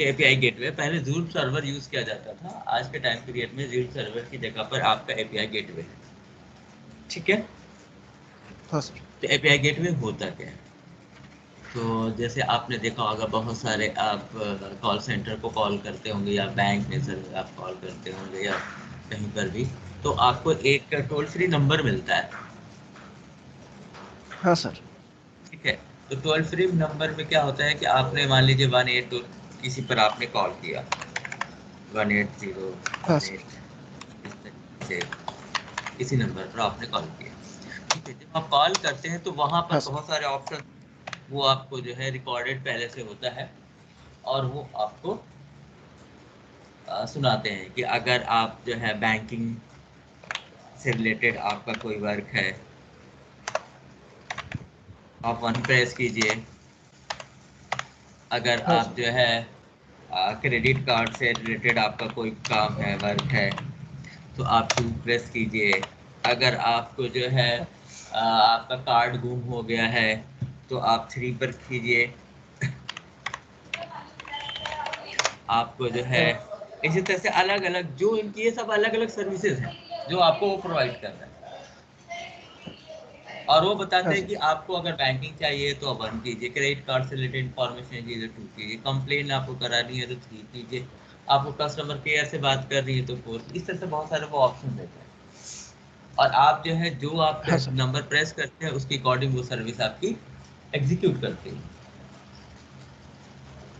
API gateway, पहले zoom server use किया जाता था, आज के टाइम पीरियड में ज़ूम सर्वर की जगह पर आपका एपीआई गेटवे है। ठीक है, हाँ सर। तो एपीआई गेटवे होता क्या है? तो जैसे आपने देखा होगा बहुत सारे आप कॉल सेंटर को कॉल करते होंगे या बैंक में सर आप कॉल करते होंगे या कहीं पर भी, तो आपको एक टोल फ्री नंबर मिलता है। हाँ सर। ठीक है, तो टोल फ्री नंबर में क्या होता है कि आपने मान लीजिए 182 किसी पर आपने कॉल किया, 180 हाँ 18 सर। इस तरीके से किसी नंबर पर आपने कॉल किया। ठीक है, जब आप कॉल करते हैं तो वहाँ हाँ पर सर। बहुत सारे ऑप्शन वो आपको जो है रिकॉर्डेड पहले से होता है, और वो आपको सुनाते हैं कि अगर आप जो है बैंकिंग से रिलेटेड आपका कोई वर्क है, आप वन प्रेस कीजिए। अगर हाँ आप सर। जो है क्रेडिट कार्ड से रिलेटेड आपका कोई काम है, वर्क है, तो आप 2 प्रेस कीजिए। अगर आपको जो है आपका कार्ड गुम हो गया है तो आप 3 पर कीजिए। आपको जो है इसी तरह से अलग अलग जो इनकी ये सब अलग अलग सर्विसेज हैं जो आपको वो प्रोवाइड कर रहा है, और वो बताते हाँ हैं सर। कि आपको अगर बैंकिंग चाहिए तो आप 1 कीजिए, क्रेडिट कार्ड से रिलेटेड इन्फॉर्मेशन चाहिए तो 2 कीजिए, कंप्लेन आपको करानी है तो 3 कीजिए, आपको कस्टमर केयर से बात कर रही है तो 4। इस तरह से बहुत सारे वो ऑप्शन देते हैं, और आप जो है जो आप हाँ सर। नंबर प्रेस करते हैं उसके अकॉर्डिंग वो सर्विस आपकी एग्जीक्यूट करती है।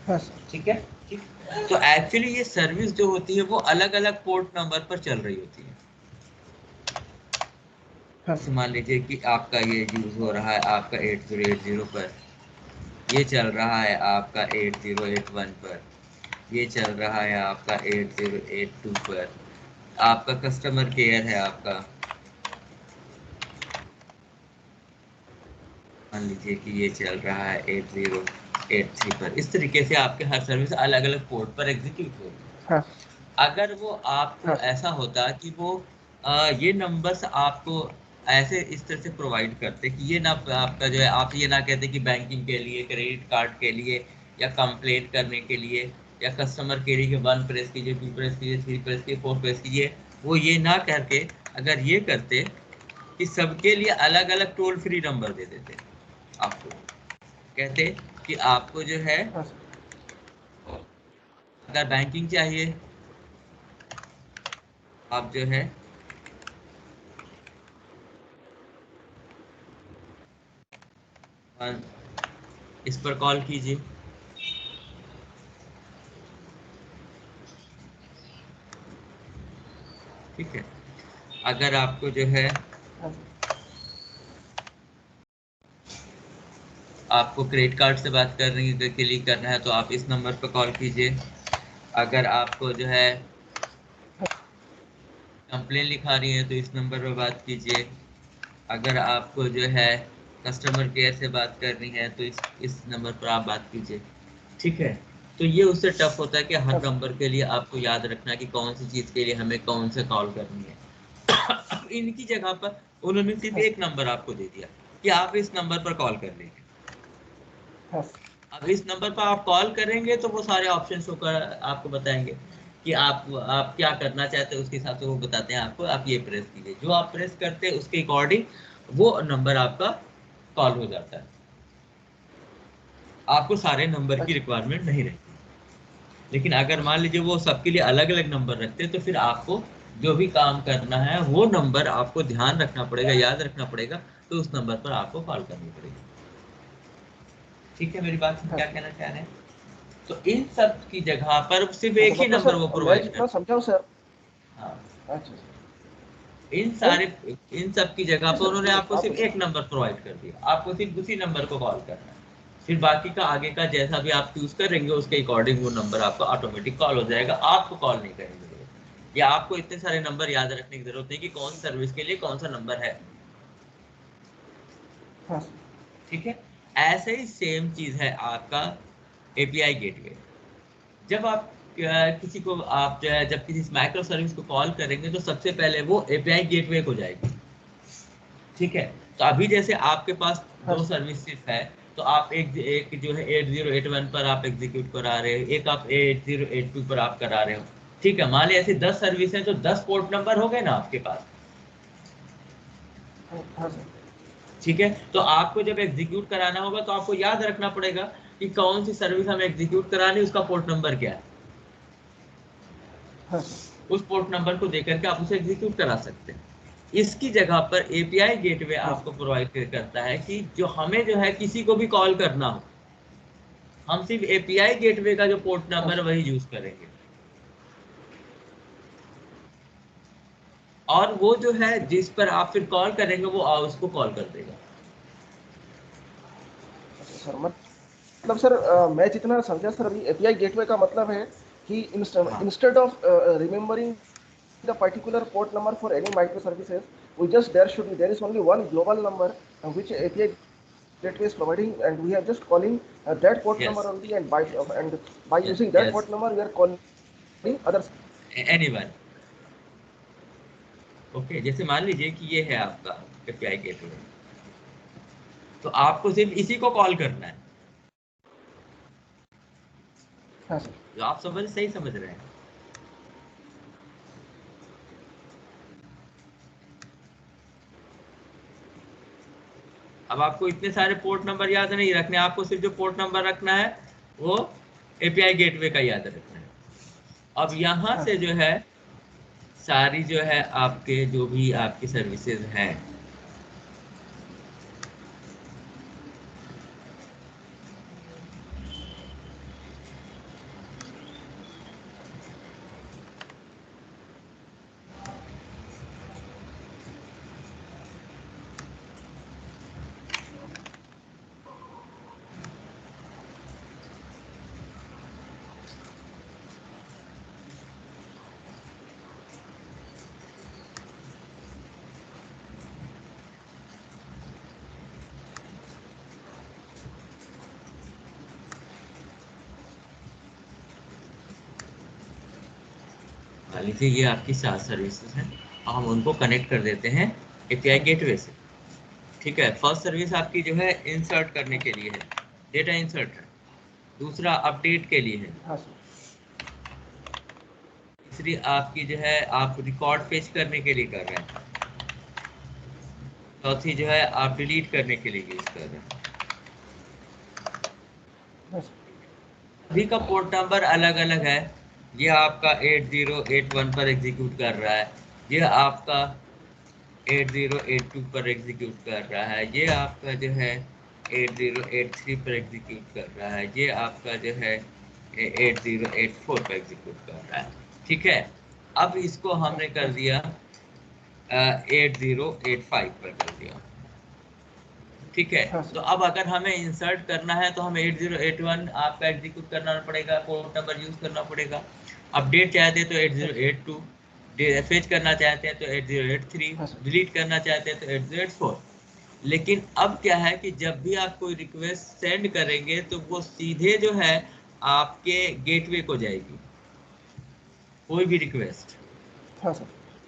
हाँ सर। ठीक है, ठीक। तो एक्चुअली ये सर्विस जो होती है वो अलग अलग पोर्ट नंबर पर चल रही होती है। हाँ जैसे सर। मान लीजिए कि आपका ये यूज हो रहा है आपका 8080 पर, ये चल रहा है आपका 8081 पर, ये चल रहा है आपका 8082 पर, आपका कस्टमर केयर है आपका, मान लीजिए कि ये चल रहा है 8083 पर। इस तरीके से आपके हर सर्विस अलग अलग पोर्ट पर एग्जीक्यूट हो रही है। हाँ। अगर वो आपको हाँ सर। ऐसा होता कि वो ये नंबर्स आपको ऐसे इस तरह से प्रोवाइड करते कि ये ना आपका जो है आप ये ना कहते कि बैंकिंग के लिए, क्रेडिट कार्ड के लिए, या कंप्लेंट करने के लिए, या कस्टमर केयर के 1 प्रेस कीजिए, 2 प्रेस कीजिए, 3 प्रेस कीजिए, 4 प्रेस कीजिए, वो ये ना करके अगर ये करते कि सबके लिए अलग अलग टोल फ्री नंबर दे देते आपको, कहते कि आपको जो है हाँ सर। अगर बैंकिंग चाहिए आप जो है इस पर कॉल कीजिए। ठीक है, अगर आपको जो है हाँ सर। आपको क्रेडिट कार्ड से बात कर रही है के लिए करना है तो आप इस नंबर पर कॉल कीजिए। अगर आपको जो है कंप्लेन लिखा रही है तो इस नंबर पर बात कीजिए। अगर आपको जो है कस्टमर केयर से बात करनी है तो इस नंबर पर आप बात कीजिए। ठीक है, तो ये उससे टफ होता है कि हाँ हर सर। नंबर के लिए आपको याद रखना कि कौन सी चीज़ के लिए हमें कौन से कॉल करनी है। अब इनकी जगह पर उन्होंने सिर्फ हाँ सर। एक नंबर आपको दे दिया कि आप इस नंबर पर कॉल कर लीजिए। हाँ सर। अब इस नंबर पर आप कॉल करेंगे तो वो सारे ऑप्शन होकर आपको बताएंगे कि आप क्या करना चाहते हैं, उसके हिसाब से वो बताते हैं आपको आप ये प्रेस कीजिए। जो आप प्रेस करते हैं उसके अकॉर्डिंग वो नंबर आपका कॉल हो जाता है। आपको सारे नंबर की अच्छा। रिक्वायरमेंट नहीं रहती। लेकिन अगर मान लीजिए वो सबके लिए अलग अलग नंबर रखते हैं तो फिर आपको जो भी काम करना है वो नंबर आपको ध्यान रखना पड़ेगा, याद रखना पड़ेगा, तो उस नंबर पर आपको कॉल करनी पड़ेगी। ठीक है, मेरी बात हम हाँ क्या सर। कहना चाह रहे हैं? तो इन सब की जगह पर सिर्फ हाँ सर, एक ही मतलब नंबर वो सर मैं प्रोवाइड जितना करते समझा हूँ सर। हैं। हाँ, अच्छा सर। इन नहीं सारे इन सब की जगह जी पर सर, उन्होंने बोलिए, आपको आप सिर्फ बोलिए। एक नंबर प्रोवाइड कर दिया, आपको सिर्फ उसी नंबर को कॉल करना है। फिर बाकी का आगे का जैसा भी आप चूज करेंगे उसके अकॉर्डिंग वो नंबर आपका ऑटोमेटिक कॉल हो जाएगा, आपको कॉल नहीं करने की जरूरत, या आपको इतने सारे नंबर याद रखने की जरूरत नहीं कि कौन सी सर्विस के लिए कौन सा नंबर है। हाँ सर। ठीक है, ऐसे ही सेम चीज है आपका एपीआई गेटवे। जब आप किसी को आप जो है जब किसी माइक्रो सर्विस को कॉल करेंगे तो सबसे पहले वो एपीआई गेटवे को जाएगी। ठीक है, तो अभी जैसे आपके पास हाँ 2 सर। सर्विस सिर्फ है, तो आप एक जो है 8081 पर आप एग्जीक्यूट करा रहे हो, एक आप 8082 पर आप करा रहे हो। ठीक है, मान लिया ऐसी 10 सर्विस है तो 10 पोर्ट नंबर हो गए ना आपके पास। हाँ सर। ठीक है, तो आपको जब एग्जीक्यूट कराना होगा तो आपको याद रखना पड़ेगा कि कौन सी सर्विस हमें एग्जीक्यूट करानी, उसका पोर्ट नंबर क्या है। हाँ सर। उस पोर्ट नंबर को देकर के आप उसे एग्जीक्यूट करा सकते हैं। इसकी जगह पर एपीआई गेटवे हाँ आपको सर। प्रोवाइड करता है कि जो हमें जो है किसी को भी कॉल करना हो, हम सिर्फ एपीआई गेटवे का जो पोर्ट हाँ नंबर है सर। वही यूज करेंगे, और वो जो है जिस पर आप फिर कॉल करेंगे वो उसको कॉल कर देगा। अच्छा सर, मतलब सर मैं जितना समझा सर, अभी एपीआई गेटवे का मतलब है कि हाँ, instead of remembering the particular port number for any microservices, we just there is only one global number which API gateway is providing, and we are just calling that port number yes, only, and by using that yes, port number we are calling others. Anyone. Okay, जैसे मान लीजिए कि ये है आपका API gateway, तो आपको सिर्फ इसी को कॉल करना है। हाँ सर। जो आप समझ सही समझ रहे हैं। अब आपको इतने सारे पोर्ट नंबर याद नहीं रखने, आपको सिर्फ जो पोर्ट नंबर रखना है वो एपीआई गेटवे का याद रखना है। अब यहाँ हाँ से सर। जो है सारी जो है आपके जो भी आपकी सर्विसेज हैं, मान लीजिए ये आपकी 7 सर्विसेज हैं, और हम उनको कनेक्ट कर देते हैं एपीआई हाँ सर। गेटवे से। ठीक है, फर्स्ट सर्विस आपकी जो है इंसर्ट करने के लिए है, डेटा इंसर्ट है। दूसरा अपडेट के लिए है। हाँ सर। तीसरी आपकी जो है आप रिकॉर्ड पेश करने के लिए कर रहे हैं। चौथी जो है आप डिलीट करने के लिए यूज कर रहे हैं। हाँ सर। सभी का पोर्ट नंबर अलग अलग है। ये आपका 8081 पर एग्जीक्यूट कर रहा है, ये आपका 8082 पर एग्जीक्यूट कर रहा है, ये आपका जो है 8083 पर एग्जीक्यूट कर रहा है, ये आपका जो है 8084 पर एग्जीक्यूट कर रहा है। ठीक है, अब इसको हमने हाँ कर सर। दिया 8085 पर कर दिया। ठीक है, हाँ तो सर। अब अगर हमें इंसर्ट करना है तो हमें 8081 आपका एग्जीक्यूट करना पड़ेगा, पोर्ट नंबर यूज करना पड़ेगा। अपडेट चाहते तो हाँ सर। 8082, फेच करना चाहते हैं तो 8083, हाँ सर। डिलीट करना चाहते हैं तो 8084। लेकिन अब क्या है कि जब भी आप कोई रिक्वेस्ट सेंड करेंगे तो वो सीधे जो है आपके गेटवे को जाएगी, कोई भी रिक्वेस्ट। हाँ सर।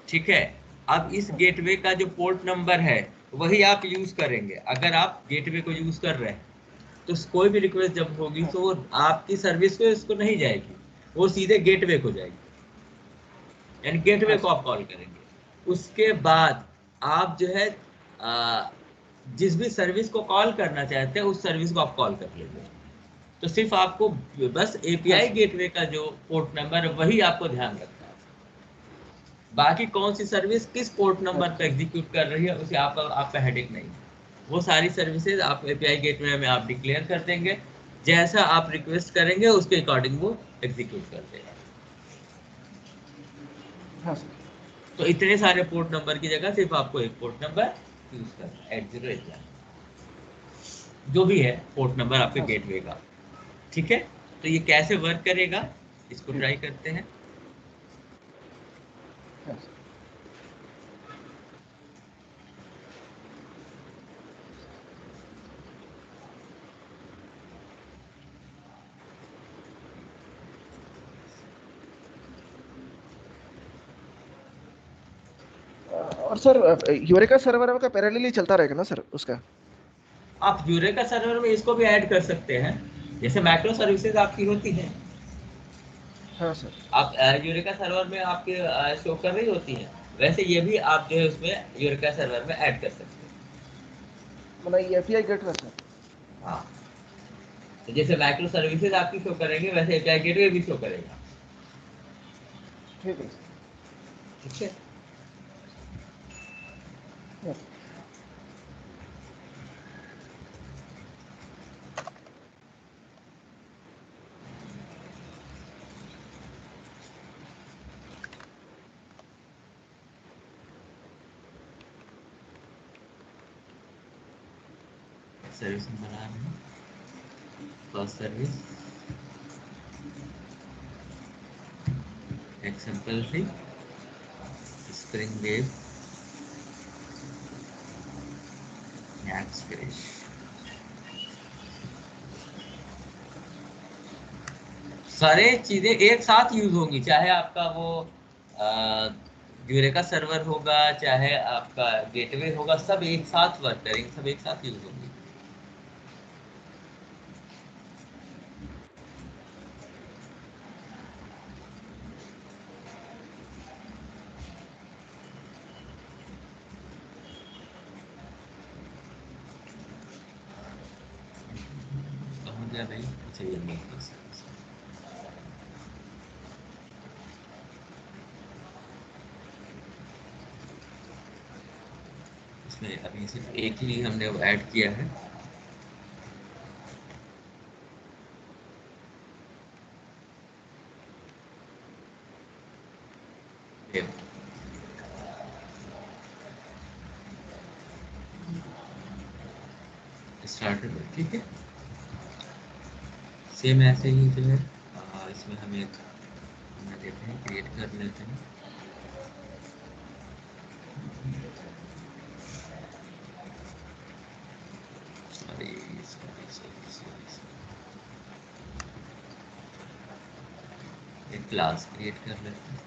ठीक है, अब इस हाँ सर। गेटवे का जो पोर्ट नंबर है वही आप यूज करेंगे। अगर आप गेटवे को यूज कर रहे हैं तो कोई भी रिक्वेस्ट जब होगी हाँ तो सर। वो आपकी सर्विस को इसको नहीं जाएगी, वो सीधे गेटवे को जाएगी, यानी गेटवे हाँ को सर। आप कॉल करेंगे। उसके बाद आप जो है आ, जिस भी सर्विस को कॉल करना चाहते हैं उस सर्विस को आप कॉल कर लेंगे। तो सिर्फ आपको बस हाँ एपीआई सर। गेटवे का जो पोर्ट नंबर है वही आपको ध्यान रखना है। बाकी कौन सी सर्विस किस पोर्ट नंबर अच्छा पे सर। एग्जीक्यूट कर रही है उसे आपका हेडेक नहीं है। वो सारी सर्विसेज आप एपीआई गेटवे में आप डिक्लेयर कर देंगे, जैसा आप रिक्वेस्ट करेंगे उसके अकॉर्डिंग वो एग्जीक्यूट कर देगा। हाँ सर। तो इतने सारे पोर्ट नंबर की जगह सिर्फ आपको एक पोर्ट नंबर यूज करना है, 8081 जो भी है पोर्ट नंबर आपके हाँ सर। गेटवे का। ठीक है, तो ये कैसे वर्क करेगा इसको ठीक ट्राई है सर। करते हैं। हाँ सर। और सर यूरेका सर्वर का पैरेलली चलता रहेगा ना सर उसका? आप यूरेका सर्वर में इसको भी ऐड कर सकते हैं, जैसे माइक्रो सर्विसेज आपकी होती है, हाँ सर। आप यूरेका सर्वर में आपके शो कर रही होती है, वैसे ये भी आप जो है उसमें यूरेका सर्वर में ऐड कर सकते हैं। मतलब ये एपीआई गेटवे सर। हाँ, तो जैसे माइक्रो सर्विसेज आपकी शो करेंगे वैसे एपीआई गेटवे भी शो करेगा। ठीक है सर। ठीक है। यस। सर्विस बना रहे हैं, फर्स्ट सर्विस एग्जांपल थी स्प्रिंग वेव एक्सप्रेस। सारे चीजें एक साथ यूज होंगी, चाहे आपका वो यूरेका सर्वर होगा, चाहे आपका गेटवे होगा, सब एक साथ वर्क करेंगे, सब एक साथ यूज होंगे। कहाँ गया भाई? अच्छा ये मेन बस। इसमें अभी सिर्फ एक ही हमने ऐड किया है। स्टार्टर, ठीक है। सेम ऐसे ही जो है इसमें हम एक देते हैं, क्रिएट कर लेते हैं। सॉरी सॉरी सॉरी सॉरी, एक क्लास क्रिएट कर लेते हैं।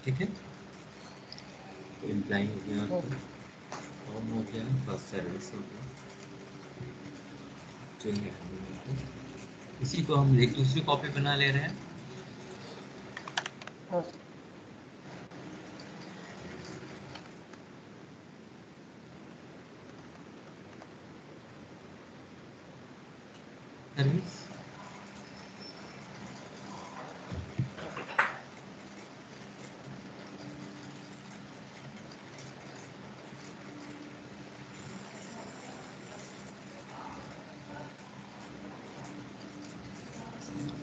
ठीक है, इम्प्लाई हो गया हाँ आपका, सर। होम हो गया, फर्स्ट सर्विस हो गया। चलिए इसी को हम एक दूसरी कॉपी बना ले रहे हैं। हाँ सर। सर्विस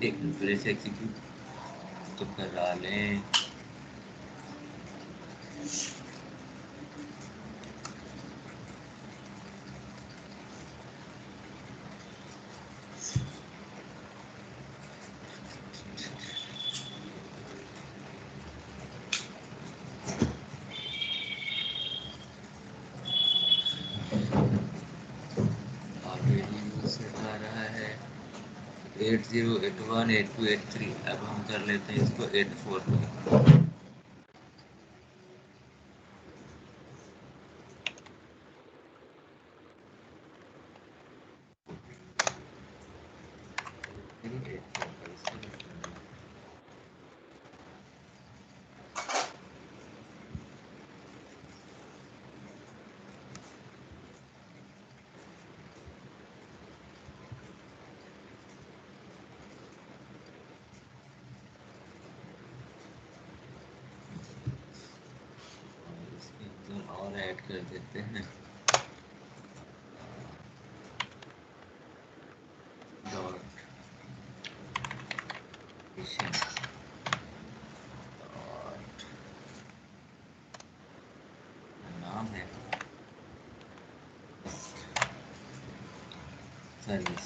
देख लो, पहले से एग्जीक्यूट तो करा लें। 80818283। अब हम कर लेते हैं इसको 84 पे। और ऐड कर देते हैं डॉट नाम है सर्विस।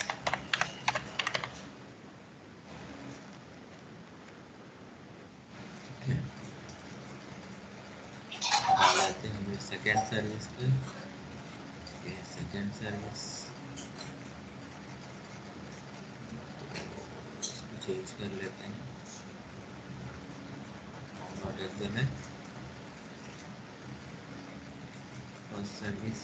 आते हैं हम सेकेंड सर्विस पे। ये सेकेंड सर्विस चेंज कर लेते हैं में first service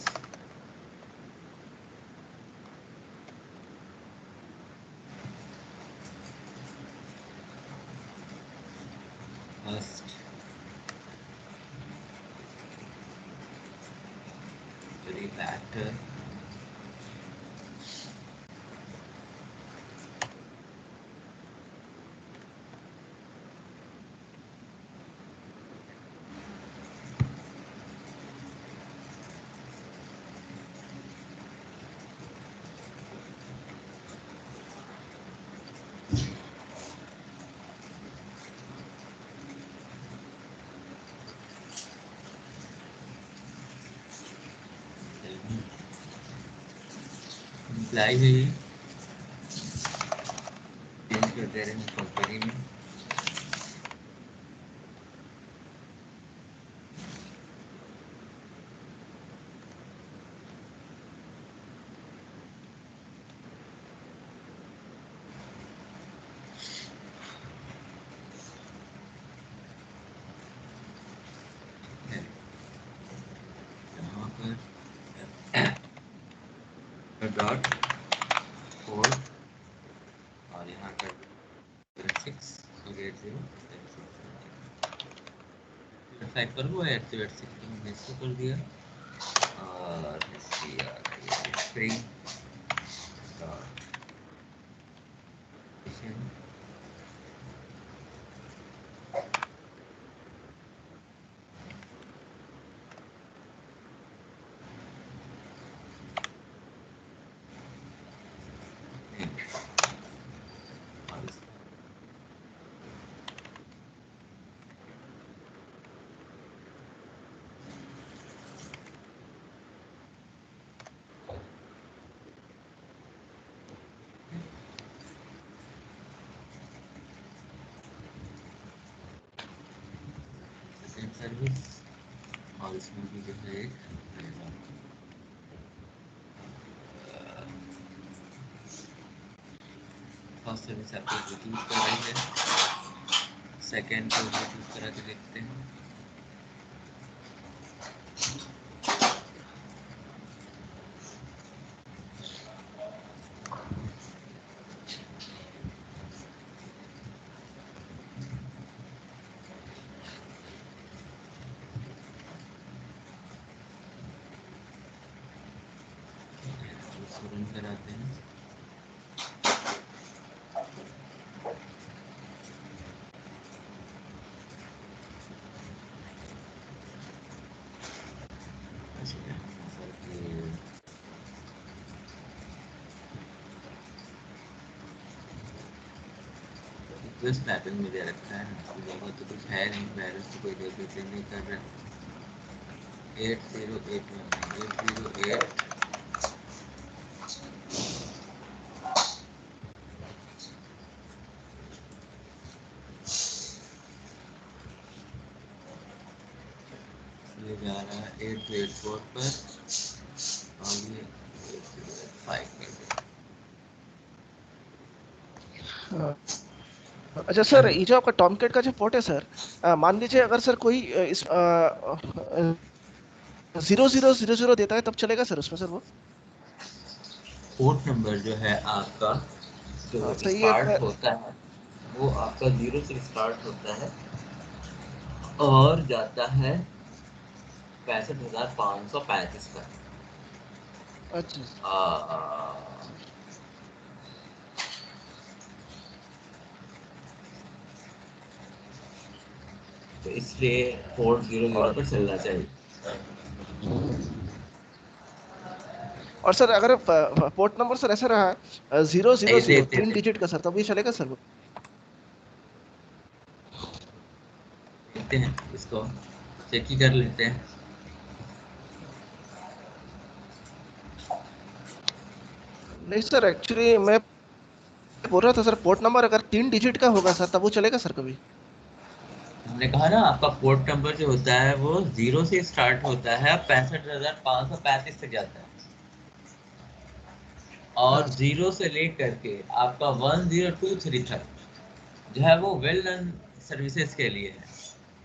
first refactor imply है ये चेंज करते रहे कंपनी में। यहाँ पर डॉट 4 और यहाँ पर 6 और 80 फाइव पर वो है 86 हमने इसको कर दिया और स्प्रिंग डॉट सर्विस और इसमें भी जो है फर्स्ट सर्विस आपको एग्जीक्यूट कर रही है, सेकेंड को एग्जीक्यूट करा के देखते हैं। रन कराते हैं। रिक्वेस्ट पैटर्न में दे रखा है, तो कुछ है नहीं, वायरस तो कोई डेटा नहीं कर रहा। 8081 ये जा रहा है 8284 पर और ये 5 पर। अच्छा सर, ये जो आपका टॉमकेट का जो पोर्ट है सर, मान लीजिए अगर सर कोई इस 0000 देता है तब चलेगा सर उसमें सर वो? पोर्ट नंबर जो है आपका, जो तो ये स्टार्ट होता है वो आपका 0 से स्टार्ट होता है और जाता है 65,535 पर। अच्छा आ, तो इसलिए पोर्ट 00 और पर चलना चाहिए। और सर अगर पोर्ट नंबर सर ऐसा रहा 000 तीन थे डिजिट का सर, तब ये चलेगा सर वो? देखते हैं इसको, चेक ही कर लेते हैं। नहीं सर, एक्चुअली मैं बोल रहा था सर, पोर्ट नंबर अगर 3 डिजिट का होगा सर तब वो चलेगा सर कभी? हमने कहा ना आपका पोर्ट नंबर जो होता है वो 0 से स्टार्ट होता है, 65,535 तक जाता है, हाँ और 0 से लेकर के आपका 1023 तक जो है वो वेल रन सर्विसेज के लिए है।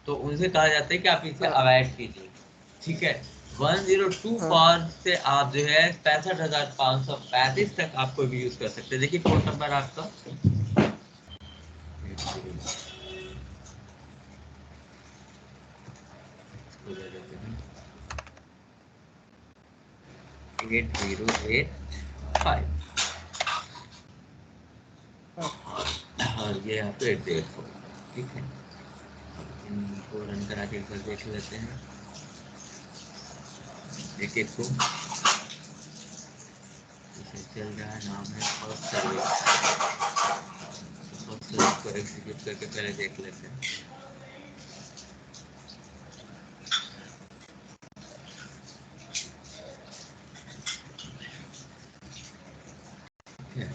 तो उनसे कहा जाता है कि आप इसे हाँ अवॉइड कीजिए। ठीक है, 102 हाँ। से आप जो है 65,535 तक आप कोई भी यूज कर सकते हैं। देखिए पोर्ट नंबर आपका 8085 हाँ। और ये आपका 804। ठीक है, इनको रन करा के एक बार देख लेते हैं एक एक को। इसे चल रहा है, नाम है फर्स्ट सर्विस। फर्स्ट सर्विस को एग्जीक्यूट करके पहले देख लेते हैं। ठीक है,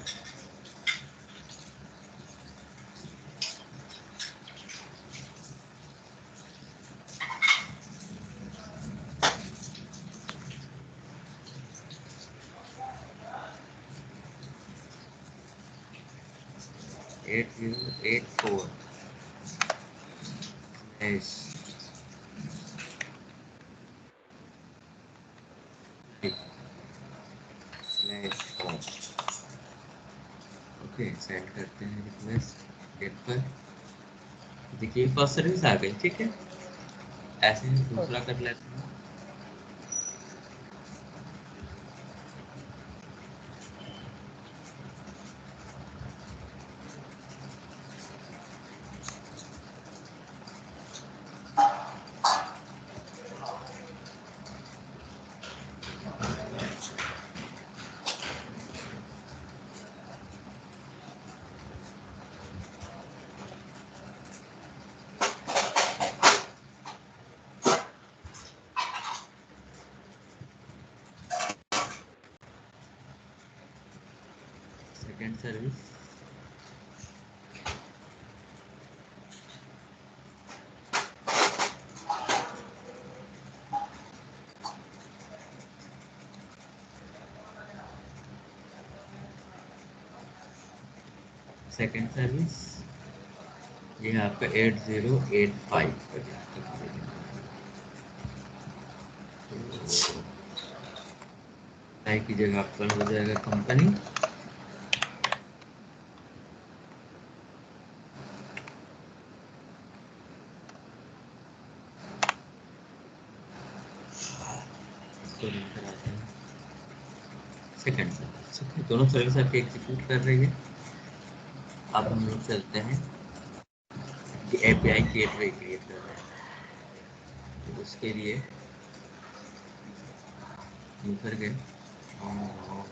eight zero eight four okay, send करते हैं रिक्वेस्ट गेट पर। देखिए फर्स्ट सर्विस आ गई। ठीक है, ऐसे ही दूसरा कर लेते हैं। सेकेंड सर्विस, सेकेंड सर्विस ये है आपका 8085 पर। की जगह आपका हो जाएगा कंपनी। इसको run कराते हैं। सेकेंड सर्विस, दोनों सर्विस आपकी एग्जीक्यूट कर रही है। अब हम लोग चलते हैं कि एपीआई गेटवे क्रिएट कर रहे हैं। तो उसके लिए यूजर गए और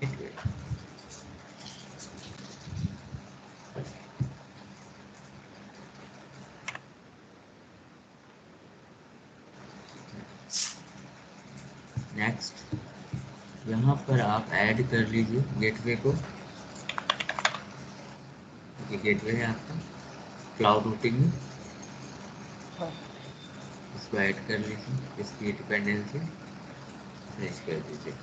गेटवे। नेक्स्ट, यहाँ पर आप ऐड कर लीजिए गेटवे को। ये गेटवे है आपका। क्लाउड रूटिंग में हाँ इसको ऐड कर लीजिए, इसकी डिपेंडेंसी फिनिश कर दीजिए।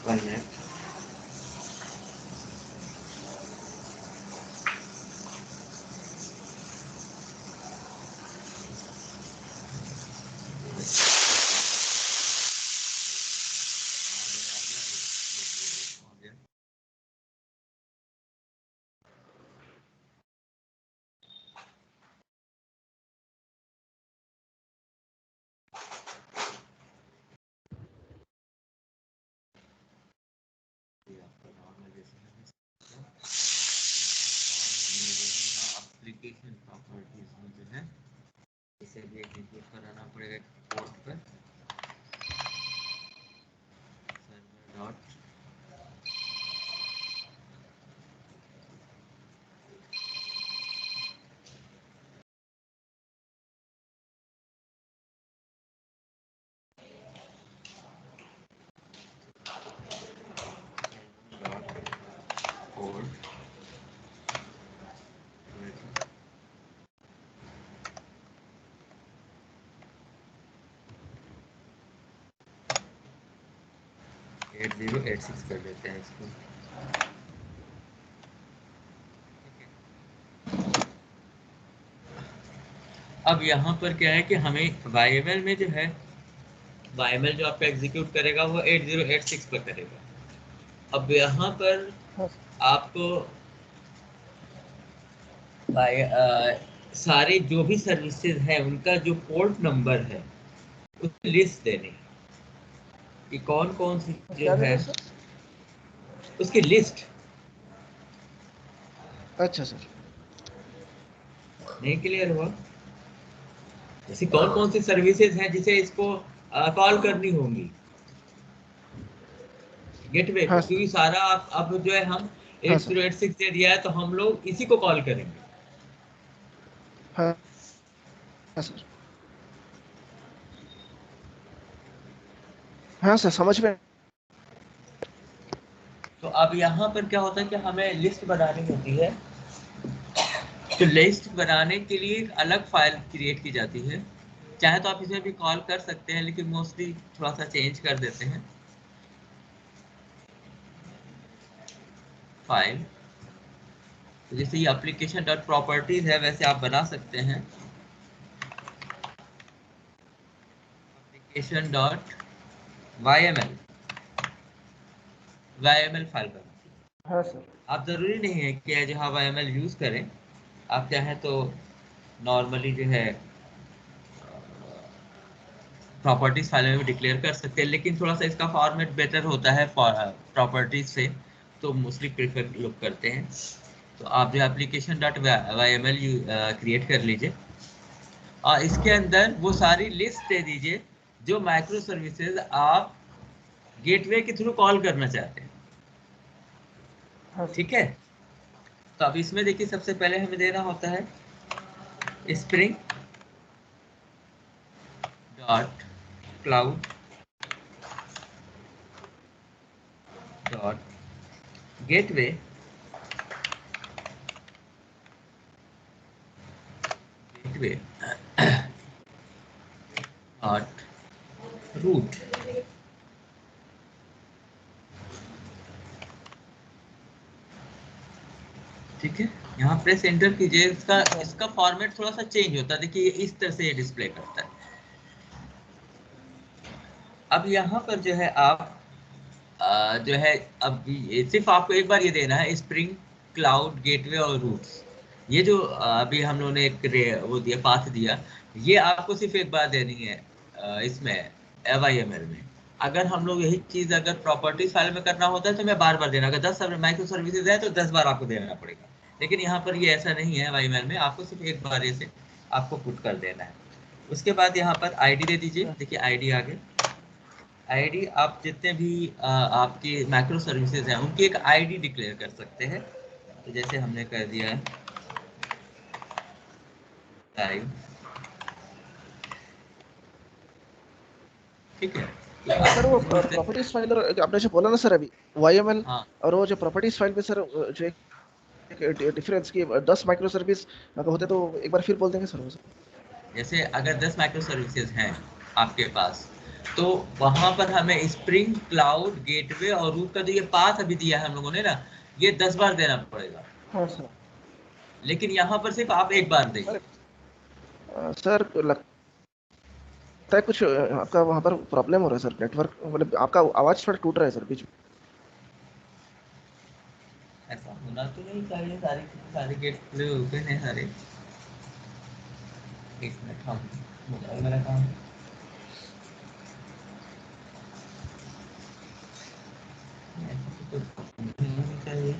One minute. एप्लीकेशन प्रॉपर्टीज में जो है इसे भी एग्जीक्यूट कराना पड़ेगा पोर्ट पर। सर्वर डॉट पोर्ट 8086 कर देते हैं इसको। अब यहाँ पर क्या है कि हमें YML में जो है, YML जो आपका एग्जीक्यूट करेगा वो 8086 पर करेगा। अब यहाँ पर हाँ आपको सारे जो भी सर्विसेज है उनका जो पोर्ट नंबर है उसकी लिस्ट देनी है कि कौन कौन सी जो क्या है देना सर? उसकी लिस्ट। अच्छा सर। नहीं क्लियर हुआ? जैसे कौन कौन सी सर्विसेज हैं जिसे इसको कॉल करनी होंगी गेटवे हाँ को, क्योंकि सारा आप अब जो है हम हाँ सर। 8086 दे दिया है तो हम लोग इसी को कॉल करेंगे। हाँ हाँ सर। हाँ सर समझ में। तो अब यहाँ पर क्या होता है कि हमें लिस्ट बनानी होती है। तो लिस्ट बनाने के लिए एक अलग फाइल क्रिएट की जाती है। चाहे तो आप इसमें भी कॉल कर सकते हैं, लेकिन मोस्टली थोड़ा सा चेंज कर देते हैं फाइल। तो जैसे ये एप्लीकेशन डॉट प्रॉपर्टीज है वैसे आप बना सकते हैं एप्लीकेशन डॉट YML फाइल बना। हाँ सर। आप जरूरी नहीं है कि जो YML यूज करें, आप चाहें तो नॉर्मली जो है प्रॉपर्टीज फाइल में भी डिक्लेयर कर सकते हैं, लेकिन थोड़ा सा इसका फॉर्मेट बेटर होता है प्रॉपर्टीज से, तो मोस्टली प्रेफर लोग करते हैं। तो आप जो एप्लीकेशन डॉट YML क्रिएट कर लीजिए और इसके अंदर वो सारी लिस्ट दे दीजिए जो माइक्रो सर्विसेज आप गेटवे के थ्रू कॉल करना चाहते हैं। हाँ सर। ठीक है, तो अब इसमें देखिए सबसे पहले हमें देना होता है spring dot cloud dot gateway gateway dot route. ठीक है, यहाँ प्रेस एंटर कीजिए। इसका हाँ इसका फॉर्मेट थोड़ा सा चेंज होता है, देखिए इस तरह से ये डिस्प्ले करता है। अब यहाँ पर जो है आप जो है अब सिर्फ आपको एक बार ये देना है स्प्रिंग क्लाउड गेटवे और रूट्स। ये जो अभी हम लोगों ने एक वो दिया पाथ दिया, ये आपको सिर्फ एक बार देनी है इसमें FIML में। अगर हम लोग यही चीज अगर प्रॉपर्टीज फाइल में करना होता है तो मैं बार बार देना, अगर 10 माइक्रो सर्विसेज है तो 10 बार आपको देना पड़ेगा। लेकिन यहाँ पर ये ऐसा नहीं है, FIML में आपको सिर्फ एक बार ऐसे आपको पुट कर देना है। उसके बाद यहाँ पर आईडी दे दीजिए। देखिए आईडी आगे, आईडी आप जितने भी आपके मैक्रो सर्विसेज हैं उनकी एक आईडी डिक्लेयर कर सकते हैं। तो जैसे हमने कर दिया है टाइम, ठीक है। तो सर वो आप प्रॉपर्टीज फाइल आपने जो बोला ना सर अभी YML, हाँ, और वो जो प्रॉपर्टीज फाइल में सर जो एक डिफरेंस की 10 माइक्रो सर्विस अगर होते तो एक बार फिर बोल देंगे सर वो सर। जैसे अगर 10 माइक्रो सर्विसेज हैं आपके पास, तो वहां पर हमें स्प्रिंग क्लाउड गेटवे और रूट का जो ये पाथ अभी दिया है हम लोगों ने ना, ये 10 बार देना पड़ेगा। हाँ सर। लेकिन यहाँ पर सिर्फ आप एक बार सर देंगे। सर लगता है कुछ आपका वहाँ पर प्रॉब्लम हो रहा है सर, नेटवर्क मतलब आपका आवाज थोड़ा टूट रहा है सर बीच में। ऐसा होना तो नहीं चाहिए, सारे सारे गेट खुले ओपन है सारे। एक मिनट, हम मोबाइल मेरा काम ऐसा तो नहीं होनी चाहिए।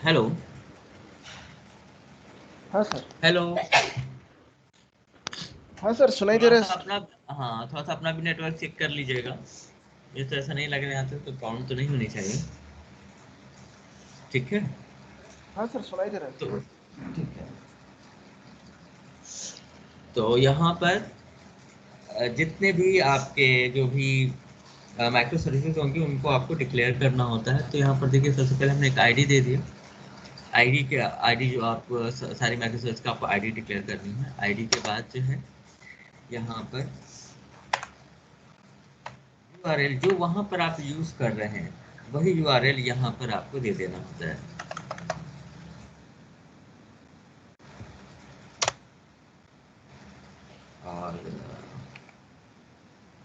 हेलो हाँ सर। हेलो। हाँ सर सुनाई दे थोड़ा रहा सा है सर। अपना, हाँ थोड़ा सा अपना भी नेटवर्क चेक कर लीजिएगा। ये तो ऐसा नहीं लग रहा है, यहाँ से तो प्रॉब्लम तो नहीं होनी चाहिए। ठीक है। हाँ सर सुनाई दे रहा है तो सर। ठीक है, तो यहाँ पर जितने भी आपके जो भी माइक्रो सर्विसेज होंगी उनको आपको डिक्लेयर करना होता है। तो यहाँ पर देखिए सबसे पहले हमने एक आईडी दे दिया। आईडी के आईडी जो आप सारी माइक्रो सर्विस का आपको आईडी डिक्लेयर करनी है। आईडी के बाद जो है यहाँ पर यूआरएल जो वहाँ पर आप यूज़ कर रहे हैं वही यूआरएल यहाँ पर आपको दे देना होता है। और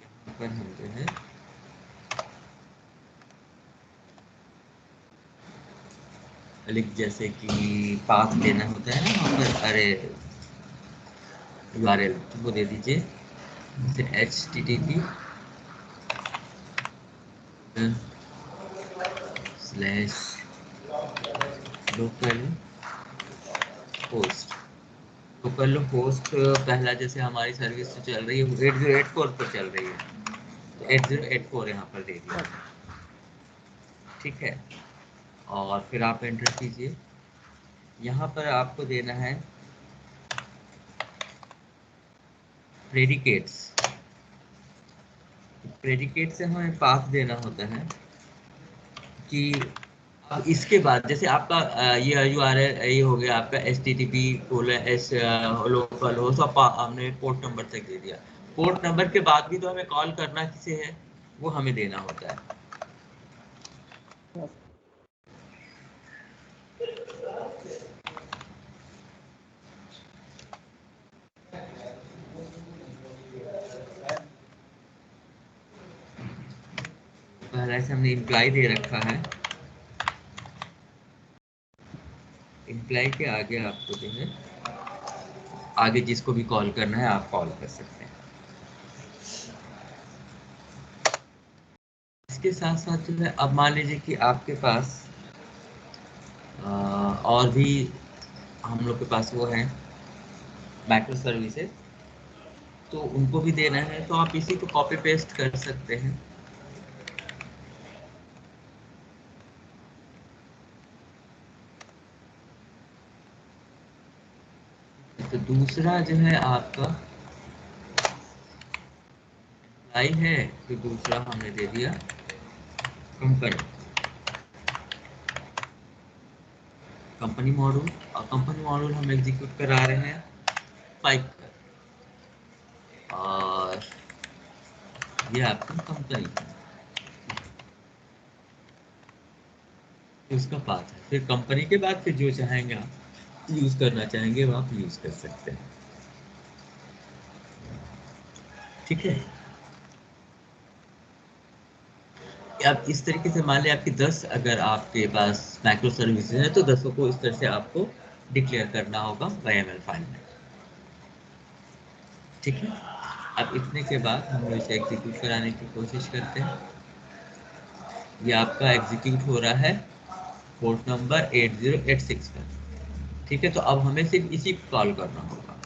यहाँ पर हम जो है लिख जैसे कि पाथ देना होता है ना वहाँ पर, अरे यूआरएल वो दे दीजिए, जैसे HTTP slash local host. Local host पहला जैसे हमारी सर्विस जो चल रही है वो 8084 पर चल रही है, तो 8084 यहाँ पर दे दिया। हाँ ठीक है, और फिर आप एंटर कीजिए। यहाँ पर आपको देना है प्रेडिकेट्स। प्रेडिकेट से हमें पाथ देना होता है कि अब इसके बाद जैसे आपका ये URL ये हो गया आपका HTTP:// लोकल हो, तो हमने पोर्ट नंबर तक दे दिया। पोर्ट नंबर के बाद भी तो हमें कॉल करना किसे है, वो हमें देना होता है। हाँ पहले से हमने इम्प्लाई दे रखा है। इम्प्लाई के आगे आपको जो है आगे जिसको भी कॉल करना है आप कॉल कर सकते हैं। इसके साथ साथ जो है अब मान लीजिए कि आपके पास और भी हम लोग के पास वो है माइक्रो सर्विसेज। तो उनको भी देना है, तो आप इसी को कॉपी पेस्ट कर सकते हैं। तो दूसरा जो है आपका एम्प्लॉय है, तो दूसरा हमने दे दिया कंपनी, कंपनी मॉड्यूल। और कंपनी मॉड्यूल हम एग्जीक्यूट करा रहे हैं 5 पर, और ये आपकी कंपनी उसका पाथ है। फिर कंपनी के बाद फिर जो चाहेंगे आप यूज करना चाहेंगे वो आप यूज कर सकते हैं। ठीक है, अब इस तरीके से मान लिया आपकी 10 अगर आपके पास माइक्रो सर्विसेज है, तो 10 को इस तरह से आपको डिक्लेयर करना होगा YML फाइल में। ठीक है, अब इतने के बाद हम इसे एग्जीक्यूट कराने की कोशिश करते हैं। ये आपका एग्जीक्यूट हो रहा है पोर्ट नंबर 8086 पर। ठीक है, तो अब हमें सिर्फ इसी को कॉल करना होगा।